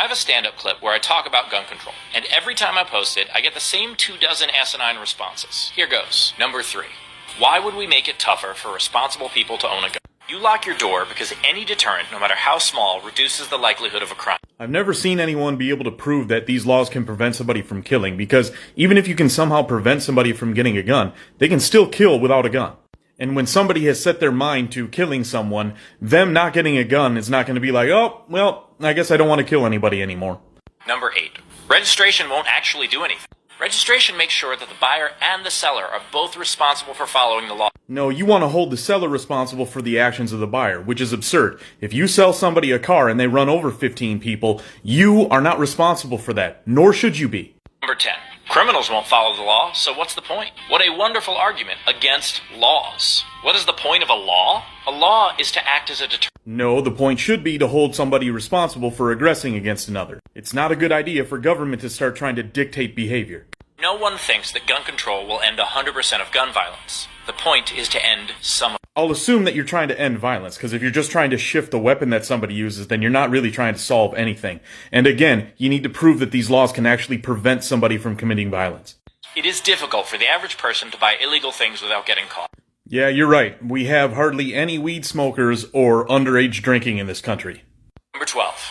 have a stand-up clip where I talk about gun control, and every time I post it, I get the same 24 asinine responses. Here goes. Number 3. Why would we make it tougher for responsible people to own a gun? You lock your door because any deterrent, no matter how small, reduces the likelihood of a crime. I've never seen anyone be able to prove that these laws can prevent somebody from killing, because even if you can somehow prevent somebody from getting a gun, they can still kill without a gun. And when somebody has set their mind to killing someone, them not getting a gun is not going to be like, oh, well, I guess I don't want to kill anybody anymore. Number 8. Registration won't actually do anything. Registration makes sure that the buyer and the seller are both responsible for following the law. No, you want to hold the seller responsible for the actions of the buyer, which is absurd. If you sell somebody a car and they run over 15 people, you are not responsible for that, nor should you be. Number 10. Criminals won't follow the law, so what's the point? What a wonderful argument against laws. What is the point of a law? A law is to act as a deterrent. No, the point should be to hold somebody responsible for aggressing against another. It's not a good idea for government to start trying to dictate behavior. No one thinks that gun control will end 100% of gun violence. The point is to end some of it. I'll assume that you're trying to end violence, because if you're just trying to shift the weapon that somebody uses, then you're not really trying to solve anything. And again, you need to prove that these laws can actually prevent somebody from committing violence. It is difficult for the average person to buy illegal things without getting caught. Yeah, you're right. We have hardly any weed smokers or underage drinking in this country. Number 12.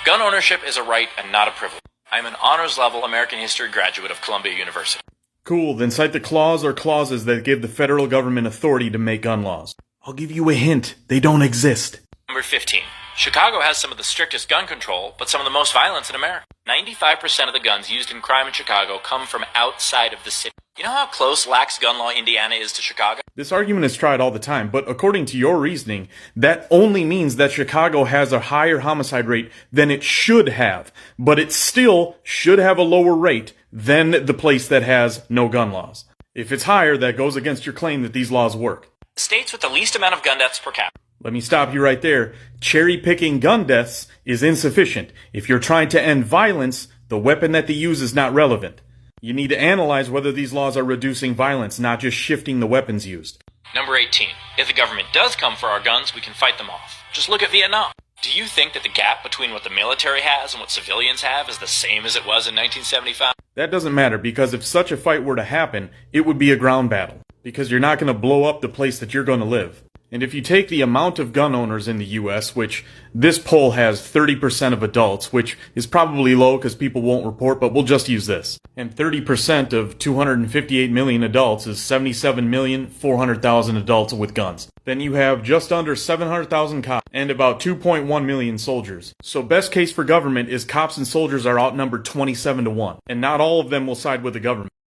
Gun ownership is a right and not a privilege. I am an honors-level American history graduate of Columbia University. Cool, then cite the clause or clauses that give the federal government authority to make gun laws. I'll give you a hint. They don't exist. Number 15. Chicago has some of the strictest gun control, but some of the most violence in America. 95% of the guns used in crime in Chicago come from outside of the city. You know how close lax gun law Indiana is to Chicago? This argument is tried all the time, but according to your reasoning, that only means that Chicago has a higher homicide rate than it should have, but it still should have a lower rate than the place that has no gun laws. If it's higher, that goes against your claim that these laws work. The states with the least amount of gun deaths per capita. Let me stop you right there. Cherry-picking gun deaths is insufficient. If you're trying to end violence, the weapon that they use is not relevant. You need to analyze whether these laws are reducing violence, not just shifting the weapons used. Number 18. If the government does come for our guns, we can fight them off. Just look at Vietnam. Do you think that the gap between what the military has and what civilians have is the same as it was in 1975? That doesn't matter, because if such a fight were to happen, it would be a ground battle. Because you're not going to blow up the place that you're going to live. And if you take the amount of gun owners in the U.S., which this poll has 30% of adults, which is probably low because people won't report, but we'll just use this. And 30% of 258 million adults is 77,400,000 adults with guns. Then you have just under 700,000 cops and about 2.1 million soldiers. So best case for government is cops and soldiers are outnumbered 27 to 1. And not all of them will side with the government.